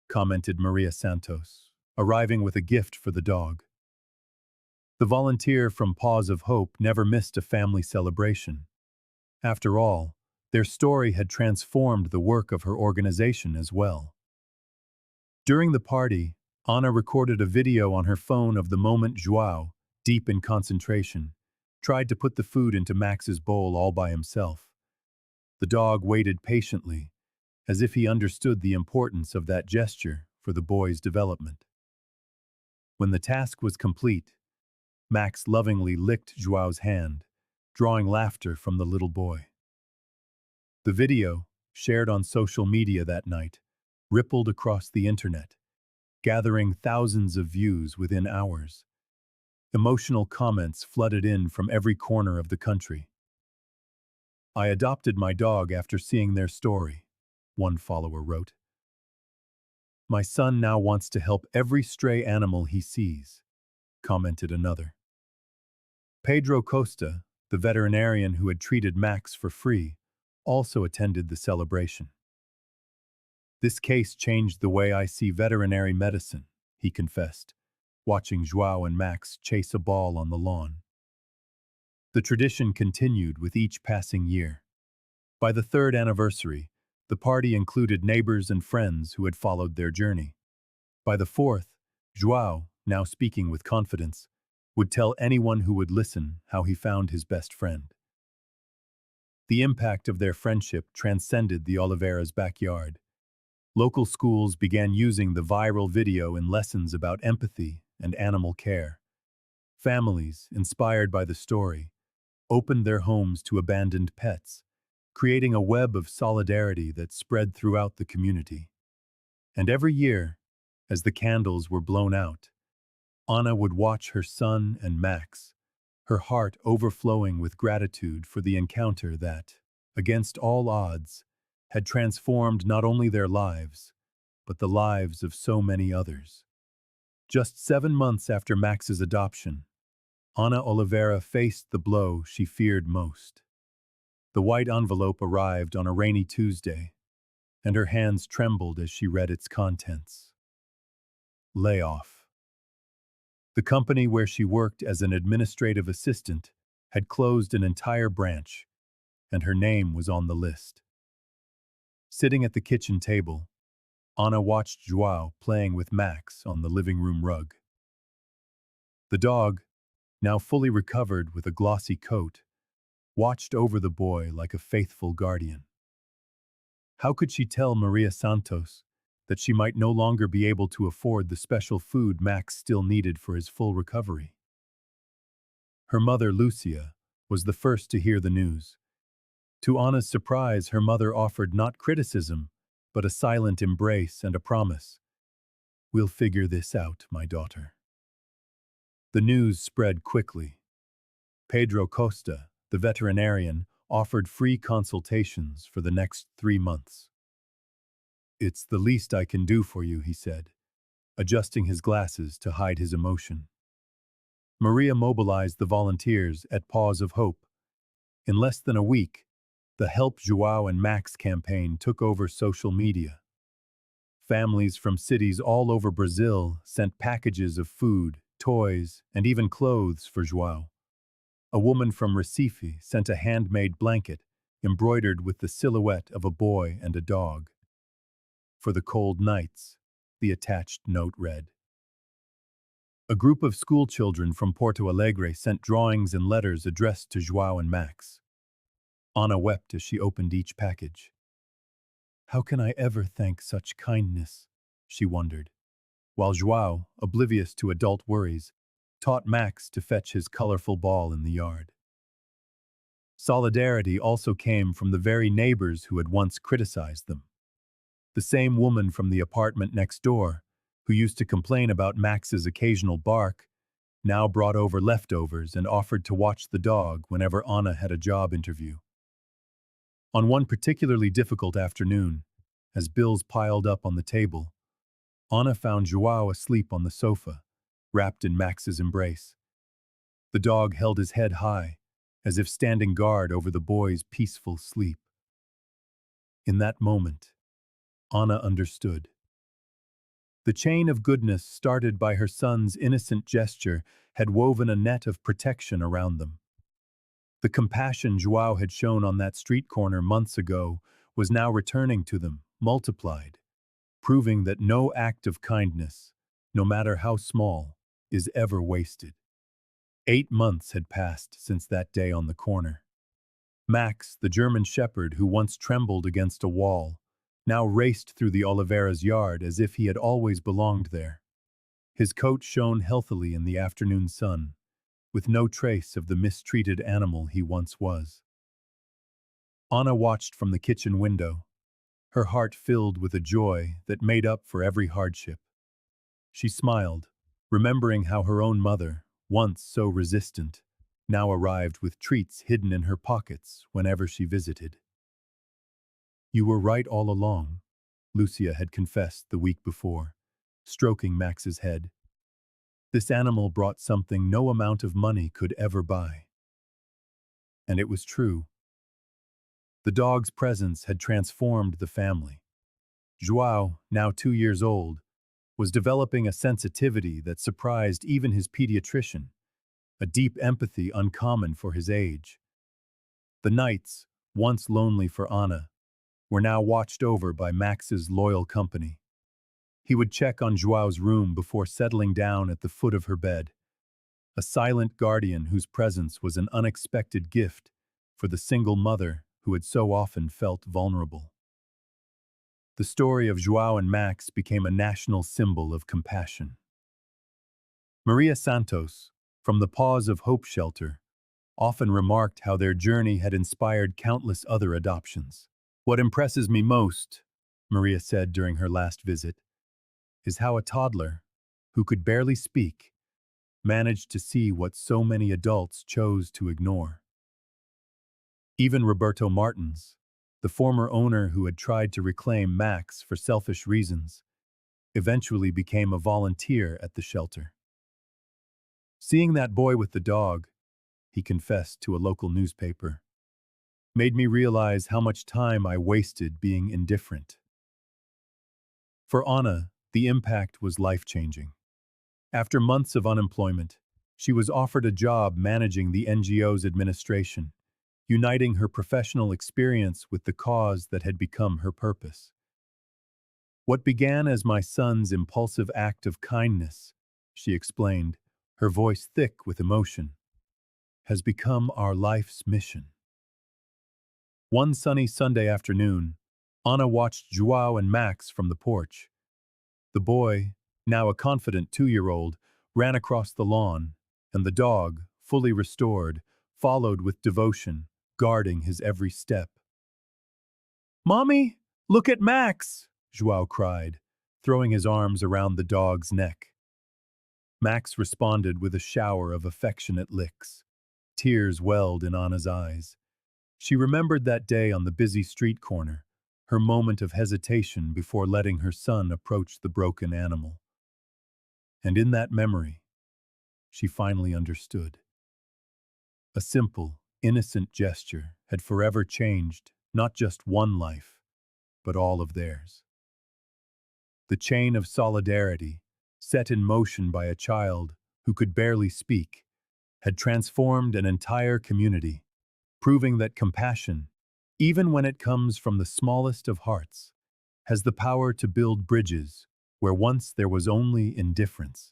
commented Maria Santos, arriving with a gift for the dog. The volunteer from Paws of Hope never missed a family celebration. After all, their story had transformed the work of her organization as well. During the party, Anna recorded a video on her phone of the moment João, deep in concentration, tried to put the food into Max's bowl all by himself. The dog waited patiently, as if he understood the importance of that gesture for the boy's development. When the task was complete, Max lovingly licked João's hand, drawing laughter from the little boy. The video, shared on social media that night, rippled across the internet, gathering thousands of views within hours. Emotional comments flooded in from every corner of the country. "I adopted my dog after seeing their story," one follower wrote. "My son now wants to help every stray animal he sees," commented another. Pedro Costa, the veterinarian who had treated Max for free, also attended the celebration. "This case changed the way I see veterinary medicine," he confessed, watching João and Max chase a ball on the lawn. The tradition continued with each passing year. By the third anniversary, the party included neighbors and friends who had followed their journey. By the fourth, João, now speaking with confidence, would tell anyone who would listen how he found his best friend. The impact of their friendship transcended the Oliveira's backyard. Local schools began using the viral video in lessons about empathy and animal care. Families, inspired by the story, opened their homes to abandoned pets, creating a web of solidarity that spread throughout the community. And every year, as the candles were blown out, Anna would watch her son and Max, her heart overflowing with gratitude for the encounter that, against all odds, had transformed not only their lives, but the lives of so many others. Just 7 months after Max's adoption, Ana Oliveira faced the blow she feared most. The white envelope arrived on a rainy Tuesday, and her hands trembled as she read its contents. Layoff. The company where she worked as an administrative assistant had closed an entire branch, and her name was on the list. Sitting at the kitchen table, Anna watched João playing with Max on the living room rug. The dog, now fully recovered with a glossy coat, watched over the boy like a faithful guardian. How could she tell Maria Santos that she might no longer be able to afford the special food Max still needed for his full recovery? Her mother, Lucia, was the first to hear the news. To Anna's surprise, her mother offered not criticism, but a silent embrace and a promise. "We'll figure this out, my daughter." The news spread quickly. Pedro Costa, the veterinarian, offered free consultations for the next 3 months. "It's the least I can do for you," he said, adjusting his glasses to hide his emotion. Maria mobilized the volunteers at Paws of Hope. In less than a week, the Help João and Max campaign took over social media. Families from cities all over Brazil sent packages of food, toys, and even clothes for João. A woman from Recife sent a handmade blanket embroidered with the silhouette of a boy and a dog. For the cold nights, the attached note read. A group of schoolchildren from Porto Alegre sent drawings and letters addressed to João and Max. Ana wept as she opened each package. How can I ever thank such kindness? She wondered, while João, oblivious to adult worries, taught Max to fetch his colorful ball in the yard. Solidarity also came from the very neighbors who had once criticized them. The same woman from the apartment next door, who used to complain about Max's occasional bark, now brought over leftovers and offered to watch the dog whenever Ana had a job interview. On one particularly difficult afternoon, as bills piled up on the table, Ana found João asleep on the sofa, wrapped in Max's embrace. The dog held his head high, as if standing guard over the boy's peaceful sleep. In that moment, Ana understood. The chain of goodness started by her son's innocent gesture had woven a net of protection around them. The compassion João had shown on that street corner months ago was now returning to them, multiplied, proving that no act of kindness, no matter how small, is ever wasted. 8 months had passed since that day on the corner. Max, the German shepherd who once trembled against a wall, now raced through the Oliveira's yard as if he had always belonged there. His coat shone healthily in the afternoon sun, with no trace of the mistreated animal he once was. Ana watched from the kitchen window, her heart filled with a joy that made up for every hardship. She smiled, remembering how her own mother, once so resistant, now arrived with treats hidden in her pockets whenever she visited. You were right all along, Lucia had confessed the week before, stroking Max's head. This animal brought something no amount of money could ever buy. And it was true. The dog's presence had transformed the family. João, now 2 years old, was developing a sensitivity that surprised even his pediatrician, a deep empathy uncommon for his age. The nights, once lonely for Ana, were now watched over by Max's loyal company. He would check on João's room before settling down at the foot of her bed, a silent guardian whose presence was an unexpected gift for the single mother who had so often felt vulnerable. The story of João and Max became a national symbol of compassion. Maria Santos, from the Paws of Hope shelter, often remarked how their journey had inspired countless other adoptions. What impresses me most, Maria said during her last visit, is how a toddler, who could barely speak, managed to see what so many adults chose to ignore. Even Roberto Martins, the former owner who had tried to reclaim Max for selfish reasons, eventually became a volunteer at the shelter. Seeing that boy with the dog, he confessed to a local newspaper, made me realize how much time I wasted being indifferent. For Ana, the impact was life-changing. After months of unemployment, she was offered a job managing the NGO's administration, uniting her professional experience with the cause that had become her purpose. What began as my son's impulsive act of kindness, she explained, her voice thick with emotion, has become our life's mission. One sunny Sunday afternoon, Ana watched João and Max from the porch. The boy, now a confident 2-year-old, ran across the lawn, and the dog, fully restored, followed with devotion, guarding his every step. "Mommy, look at Max!" João cried, throwing his arms around the dog's neck. Max responded with a shower of affectionate licks. Tears welled in Anna's eyes. She remembered that day on the busy street corner, her moment of hesitation before letting her son approach the broken animal. And in that memory, she finally understood. A simple, innocent gesture had forever changed not just one life, but all of theirs. The chain of solidarity, set in motion by a child who could barely speak, had transformed an entire community, proving that compassion, even when it comes from the smallest of hearts, has the power to build bridges where once there was only indifference.